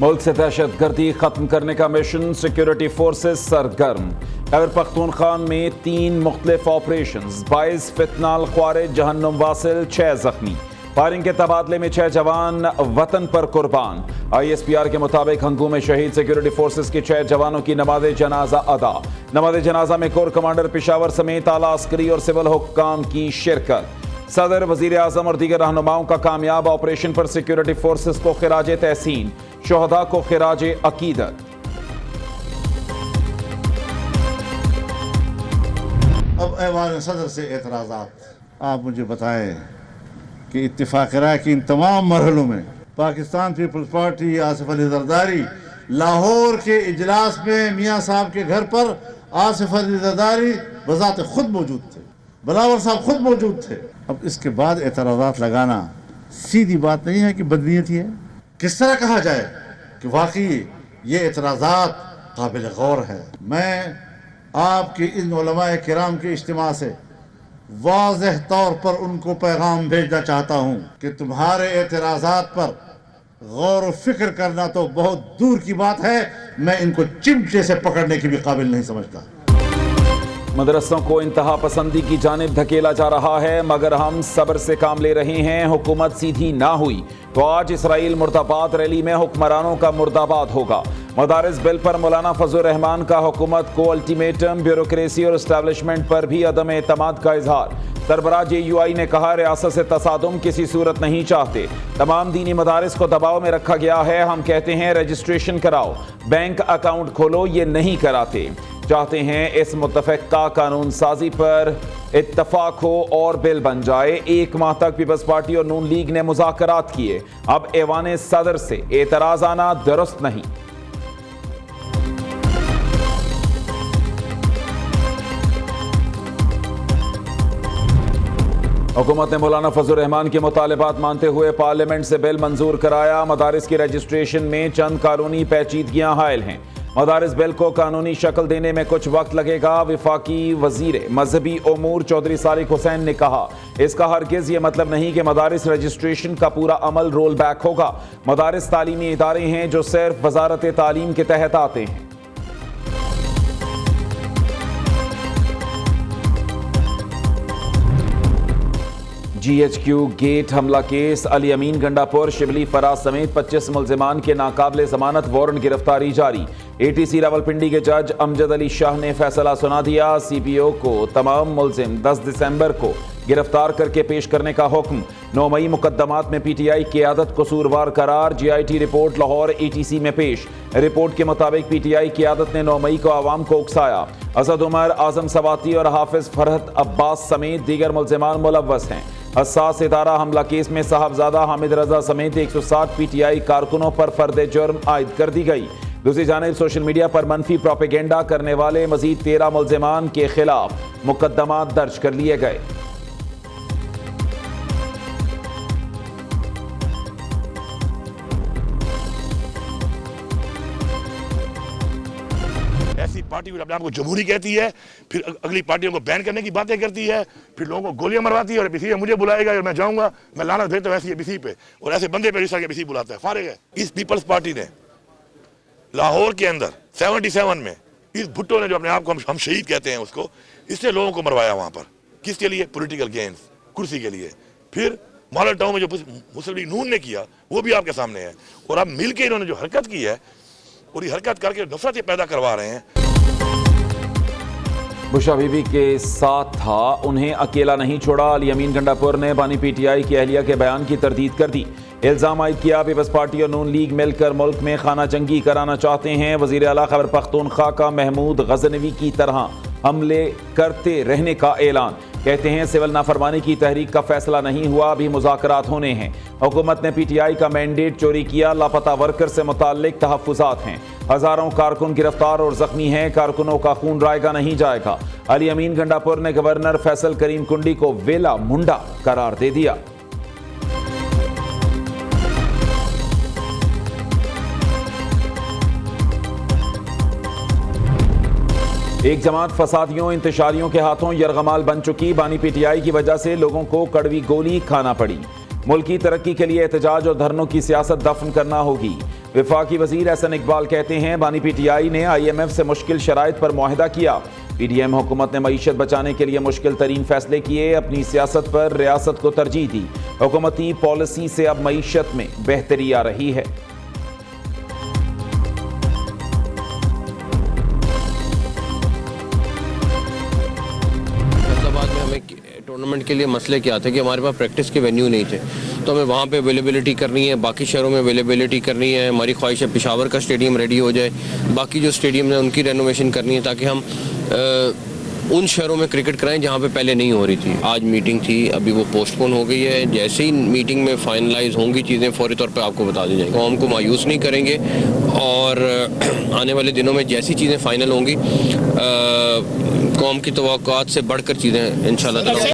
मुल्क से दहशतगर्दी खत्म करने का मिशन, सिक्योरिटी फोर्सेस सरगर्म। खैबर पख्तूनख्वा में 3 मुख्तलिफ ऑपरेशन, 22 फितनाल ख्वारिज जहन्नुम वासिल, 6 जख्मी। फायरिंग के तबादले में 6 जवान वतन पर कुर्बान। ISPR के मुताबिक हंगू में शहीद सिक्योरिटी फोर्सेस के 6 जवानों की नमाज जनाजा अदा। नमाज जनाजा में कोर कमांडर पेशावर समेत आला अस्करी और सिविल हुक्काम की शिरकत। सदर, वजीर आजम और दीगर रहनुमाओं का कामयाब ऑपरेशन पर सिक्योरिटी फोर्सेस को खिराज तहसीन, शोहदा को खिराज अकीदत। अब ऐवान सदर से एतराज़ात, आप मुझे बताएं कि इत्तिफाक राय की इन तमाम मरहलों में पाकिस्तान पीपल्स पार्टी आसिफ अली जरदारी लाहौर के इजलास में मियाँ साहब के घर पर आसिफ अली जरदारी बजाते खुद मौजूद थे, बिलावल साहब खुद मौजूद थे। अब इसके बाद एतराज़ात लगाना सीधी बात नहीं है कि बदनीयती है। किस तरह कहा जाए कि वाकई ये एतराज़ात काबिल गौर है। मैं आपके इन उलमाए किराम के इज्तिमा से वाज़ेह तौर पर उनको पैगाम भेजना चाहता हूँ कि तुम्हारे एतराज़ात पर गौर व फिक्र करना तो बहुत दूर की बात है, मैं इनको चिमटे से पकड़ने की भी काबिल नहीं समझता। मदरसों को इंतहा पसंदी की जानिब धकेला जा रहा है, मगर हम सब्र से काम ले रहे हैं। हुकूमत सीधी ना हुई तो आज इसराइल मुर्दाबाद रैली में हुक्मरानों का मुर्दाबाद होगा। मदारिस बिल पर मौलाना फजल रहमान का हुकूमत को अल्टीमेटम, ब्यूरोक्रेसी और एस्टैब्लिशमेंट पर भी अदम एतमाद का इजहार। सरबराह JUI ने कहा, रियासत से तसादुम किसी सूरत नहीं चाहते। तमाम दीनी मदारिस को दबाव में रखा गया है। हम कहते हैं रजिस्ट्रेशन कराओ, बैंक अकाउंट खोलो, ये नहीं कराते। चाहते हैं इस मुत्तफ़िका कानून साजी पर इत्तफाक हो और बिल बन जाए। 1 माह तक पीपल्स पार्टी और नून लीग ने मुज़ाकरात किए। अब ऐवान सदर से एतराज आना दुरुस्त नहीं। हुकूमत ने मौलाना फजल रहमान के मुतालबात मानते हुए पार्लियामेंट से बिल मंजूर कराया। मदारिस की रजिस्ट्रेशन में चंद कानूनी पेचीदगियां हायल हैं। मदारिस बिल को कानूनी शक्ल देने में कुछ वक्त लगेगा। वफाकी वजीर मजहबी उमूर चौधरी सारिक हुसैन ने कहा, इसका हरगिज़ ये मतलब नहीं कि मदारिस रजिस्ट्रेशन का पूरा अमल रोल बैक होगा। मदारिस तालीमी इदारे हैं जो सिर्फ वजारत तालीम के तहत आते हैं। GHQ गेट हमला केस, अली अमीन गंडापुर, शिबली फराज समेत 25 मुल्जिमान के नाकाबिले जमानत वारंट गिरफ्तारी जारी। ATC रावलपिंडी के जज अमजद अली शाह ने फैसला सुना दिया। CPO को तमाम मुल्जिम 10 दिसंबर को गिरफ्तार करके पेश करने का हुक्म। 9 मई मुकदमात में PTI क़यादत कसूरवार करार। GIT रिपोर्ट लाहौर ATC में पेश। रिपोर्ट के मुताबिक PTI क़यादत ने 9 मई को आवाम को उकसाया। असद उमर, आजम सवाती और हाफिज फरहत अब्बास समेत दीगर मुल्जिमान मुलव्वस हैं। हसास इदारा हमला केस में साहबजादा हामिद रजा समेत 160 PTI कारकुनों पर फर्द जुर्म आयद कर दी गई। दूसरी जानिब सोशल मीडिया पर मनफी प्रोपेगेंडा करने वाले मजीद 13 मुल्जिमान के खिलाफ मुकदमात दर्ज कर लिए गए। ऐसी पार्टी अपने आप को जमहूरी कहती है, फिर अगली पार्टियों को बैन करने की बातें करती है, फिर लोगों को गोलियां मरवाती है और BC पे मुझे बुलाएगा और मैं जाऊंगा, मैं लानत भेजता हूं ऐसी BC पे, और ऐसे बंदे पे रिश्ता के BC बुलाता है। फारिग है। इस पीपल्स पार्टी ने लाहौर के अंदर 77 में इस भुट्टो ने जो अपने आप को हम शहीद कहते हैं उसको, इससे लोगों को मरवाया वहां पर। किसके लिए? पॉलिटिकल गेन्स, कुर्सी के लिए। फिर मॉडल टाउन में जो मुस्लिम लीग नून ने किया वो भी आपके सामने है। और अब मिलकर इन्होंने जो हरकत की है और ये हरकत करके नफरत पैदा करवा रहे हैं। बुशा बीबी के साथ था, उन्हें अकेला नहीं छोड़ा। अली अमीन गंडापुर ने बानी PTI की अहलिया के बयान की तरदीद कर दी। इल्जाम आयद किया, पीपल्स पार्टी और नून लीग मिलकर मुल्क में खाना जंगी कराना चाहते हैं। वजीर आला खैबर पख्तूनख्वा का महमूद गजनवी की तरह हमले करते रहने का ऐलान। कहते हैं सिविल नाफरमानी की तहरीक का फैसला नहीं हुआ, अभी मुज़ाकरात होने हैं। हुकूमत ने PTI का मैंडेट चोरी किया। लापता वर्कर से मुताल्लिक तहफ़्फ़ुज़ात हैं। हज़ारों कारकुन गिरफ्तार और जख्मी हैं। कारकुनों का खून रायगा नहीं जाएगा। अली अमीन गंडापुर ने गवर्नर फैसल करीम कुंडी को वेला मुंडा करार दे दिया। एक जमात फसादियों इंतशारियों के हाथों यरगमाल बन चुकी। बानी PTI की वजह से लोगों को कड़वी गोली खाना पड़ी। मुल्क की तरक्की के लिए एहतजाज और धरनों की सियासत दफन करना होगी। वफाकी वजीर एहसन इकबाल कहते हैं बानी पीटीआई ने IMF से मुश्किल शराइत पर मुआहिदा किया। PDM हुकूमत ने मईशत बचाने के लिए मुश्किल तरीन फैसले किए, अपनी सियासत पर रियासत को तरजीह दी। हुकूमती पॉलिसी से अब मईशत में बेहतरी आ रही है। टूर्नामेंट के लिए मसले क्या थे कि हमारे पास प्रैक्टिस के वेन्यू नहीं थे, तो हमें वहाँ पे अवेलेबिलिटी करनी है, बाकी शहरों में अवेलेबिलिटी करनी है। हमारी ख्वाहिश है पेशावर का स्टेडियम रेडी हो जाए, बाकी जो स्टेडियम है उनकी रेनोवेशन करनी है ताकि हम उन शहरों में क्रिकेट कराएं जहाँ पे पहले नहीं हो रही थी। आज मीटिंग थी, अभी वो पोस्टपोन हो गई है। जैसे ही मीटिंग में फाइनलाइज होंगी चीज़ें फौरी तौर पे आपको बता दी जाएंगी। कौम को मायूस नहीं करेंगे और आने वाले दिनों में जैसी चीज़ें फाइनल होंगी कौम की तवक्कुआत से बढ़कर चीज़ें इंशाल्लाह।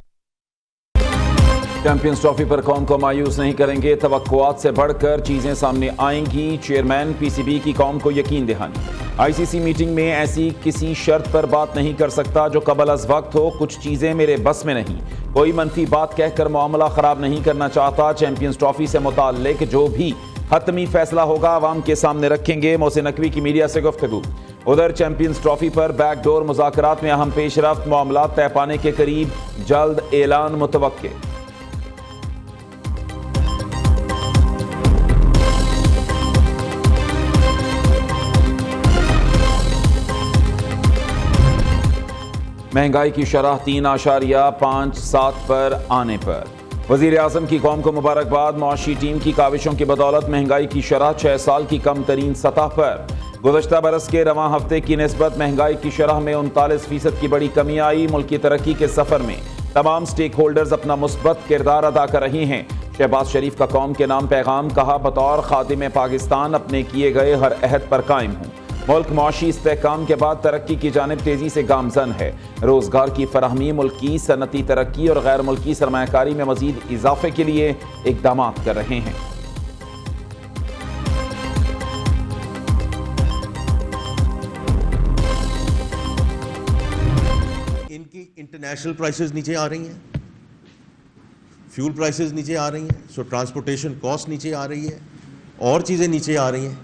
चैंपियंस ट्रॉफी पर कौम को मायूस नहीं करेंगे, तवक्कुआत से बढ़कर चीजें सामने आएंगी। चेयरमैन PCB की कौम को यकीन दहानी। ICC मीटिंग में ऐसी किसी शर्त पर बात नहीं कर सकता जो कबल अज वक्त हो। कुछ चीजें मेरे बस में नहीं। कोई मनफी बात कहकर मामला खराब नहीं करना चाहता। चैंपियंस ट्रॉफी से मुताल्लिक जो भी हतमी फैसला होगा आवाम के सामने रखेंगे। मोहसिन नकवी की मीडिया से गुफ्तगू। उधर चैंपियंस ट्रॉफी पर बैकडोर मुज़ाकरात में अहम पेशरफ्त, मामला तय पाने के करीब, जल्द ऐलान मुतवक्के। महंगाई की शरह 3.57 पर आने पर वज़ीर आज़म की कौम को मुबारकबाद। मुआशी टीम की काविशों की बदौलत महंगाई की शरह 6 साल की कम तरीन सतह पर। गुज़श्ता बरस के रवां हफ्ते की निस्बत महंगाई की शरह में 39% की बड़ी कमी आई। मुल्क की तरक्की के सफ़र में तमाम स्टेक होल्डर्स अपना मुस्बत किरदार अदा कर रहे हैं। शहबाज शरीफ का कौम के नाम पैगाम, कहा बतौर खादिम पाकिस्तान अपने किए गए हर अहद पर कायम हूँ। मुल्क मुआशी इस्तेहकाम के बाद तरक्की की जानिब तेजी से गामजन है। रोजगार की फराहमी, मुल्क की सनती तरक्की और गैर मुल्की सरमायाकारी में मजीद इजाफे के लिए इकदाम कर रहे हैं। इनकी इंटरनेशनल प्राइसेस नीचे आ रही हैं, फ्यूल प्राइसेस नीचे आ रही हैं, सो ट्रांसपोर्टेशन कॉस्ट नीचे आ रही है और चीज़ें नीचे आ रही हैं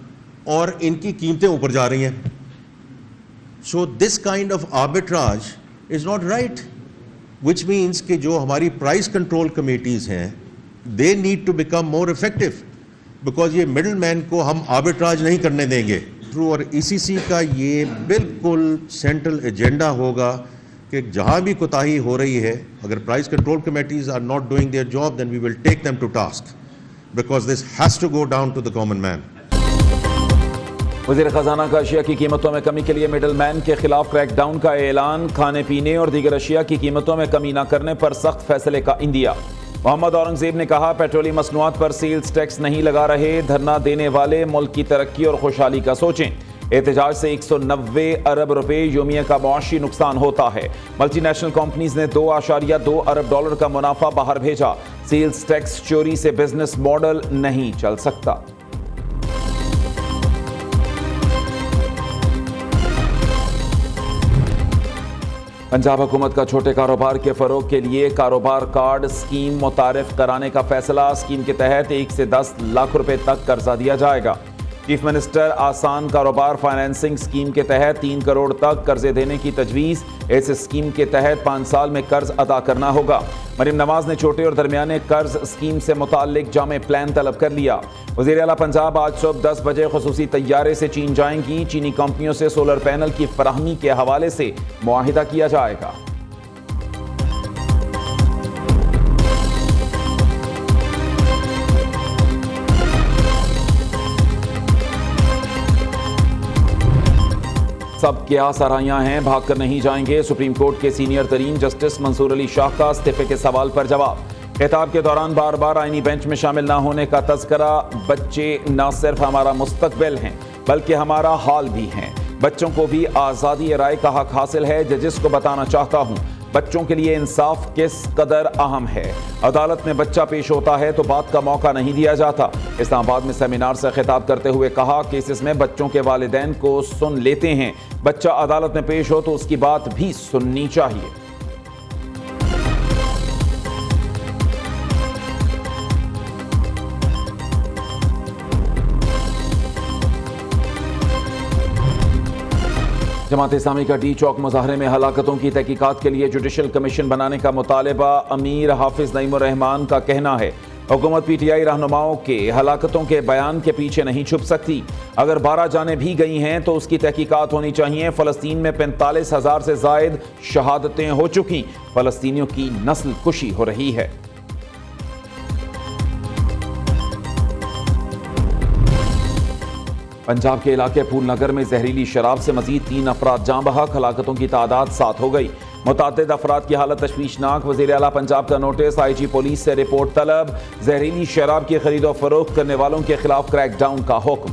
और इनकी कीमतें ऊपर जा रही हैं। So this kind of arbitrage is not right, which means कि जो हमारी प्राइस कंट्रोल कमेटीज़ हैं they need to become more effective, because ये मिडल मैन को हम आर्बिट्राज नहीं करने देंगे थ्रू। और ECC का ये बिल्कुल सेंट्रल एजेंडा होगा कि जहाँ भी कोताही हो रही है, अगर price control committees are not doing their job then we will take them to task, because this has to go down to the common man. वज़ीर ख़जाना का अशिया की कीमतों में कमी के लिए मिडल मैन के खिलाफ क्रैकडाउन का ऐलान। खाने पीने और दीगर अशिया की कीमतों में कमी न करने पर सख्त फैसले का इंदिया। मोहम्मद औरंगजेब ने कहा पेट्रोलियम मसनूआत पर सेल्स टैक्स नहीं लगा रहे। धरना देने वाले मुल्क की तरक्की और खुशहाली का सोचें। एहतजाज से 190 अरब रुपए योमिया का मुआशी नुकसान होता है। मल्टीनेशनल कंपनीज ने $2.2 अरब का मुनाफा बाहर भेजा। सेल्स टैक्स चोरी से बिजनेस मॉडल नहीं चल सकता। पंजाब हुकूमत का छोटे कारोबार के फरोग के लिए कारोबार कार्ड स्कीम मुतारिफ कराने का फैसला। स्कीम के तहत 1 से 10 लाख रुपए तक कर्जा दिया जाएगा। चीफ मिनिस्टर आसान कारोबार फाइनेंसिंग स्कीम के तहत 3 करोड़ तक कर्जे देने की तजवीज़। इस स्कीम के तहत 5 साल में कर्ज अदा करना होगा। मरीम नवाज ने छोटे और दरमियाने कर्ज स्कीम से मुताल्लिक जामे प्लान तलब कर लिया। वज़ीर आला पंजाब आज सुबह 10 बजे खुसूसी तैयारे से चीन जाएंगी। चीनी कंपनियों से सोलर पैनल की फराहमी के हवाले से मुआहिदा किया जाएगा। सब क्या सराहियां हैं, भागकर नहीं जाएंगे। सुप्रीम कोर्ट के सीनियर तरीन जस्टिस मंसूर अली शाह का इस्तीफे के सवाल पर जवाब। खिताब के दौरान बार बार आईनी बेंच में शामिल न होने का तज़किरा। बच्चे न सिर्फ हमारा मुस्तकबिल हैं बल्कि हमारा हाल भी हैं। बच्चों को भी आज़ादी राय का हक हासिल है। जजिस को बताना चाहता हूँ बच्चों के लिए इंसाफ किस कदर अहम है। अदालत में बच्चा पेश होता है तो बात का मौका नहीं दिया जाता। इस्लामाबाद में सेमिनार से खिताब करते हुए कहा केसेस में बच्चों के वालिदैन को सुन लेते हैं। बच्चा अदालत में पेश हो तो उसकी बात भी सुननी चाहिए। जमात इस्लामी का डी चौक मुजाहरे में हलाकतों की तहकीकात के लिए जुडिशल कमीशन बनाने का मुतालबा। अमीर हाफिज नईमुर रहमान का कहना है हुकूमत पीटीआई रहनुमाओं के हलाकतों के बयान के पीछे नहीं छुप सकती। अगर 12 जानें भी गई हैं तो उसकी तहकीकात होनी चाहिए। फ़लस्तीन में 45,000 से ज़ायद शहादतें हो चुकी। फ़लस्तीनियों की नस्ल कुशी हो रही है। पंजाब के इलाके फूलनगर में जहरीली शराब से मजीद 3 अफराद जाँ बहक। हलाकतों की तादाद 7 हो गई। मुतादिद अफराद की हालत तशवीशनाक। वज़ीर आला पंजाब का नोटिस। IG पुलिस से रिपोर्ट तलब। जहरीली शराब की खरीदो फरोख्त करने वालों के खिलाफ क्रैकडाउन का हुक्म।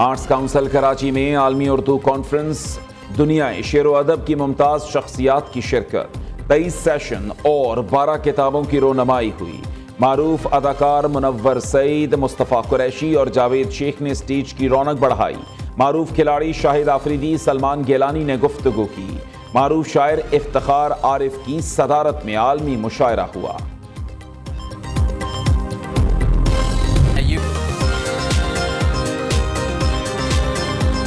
आर्ट्स काउंसिल कराची में आलमी उर्दू कॉन्फ्रेंस। दुनिया शेर व अदब की मुमताज़ शख्सियात की शिरकत। 23 सेशन और 12 किताबों की रोनमाई हुई। मारूफ अदाकार मुनव्वर सईद, मुस्तफ़ा कुरैशी और जावेद शेख ने स्टेज की रौनक बढ़ाई। मारूफ खिलाड़ी शाहिद आफरीदी, सलमान गेलानी ने गुफ्तगू की। मारूफ शायर इफ्तिखार आरिफ की सदारत में आलमी मुशायरा हुआ।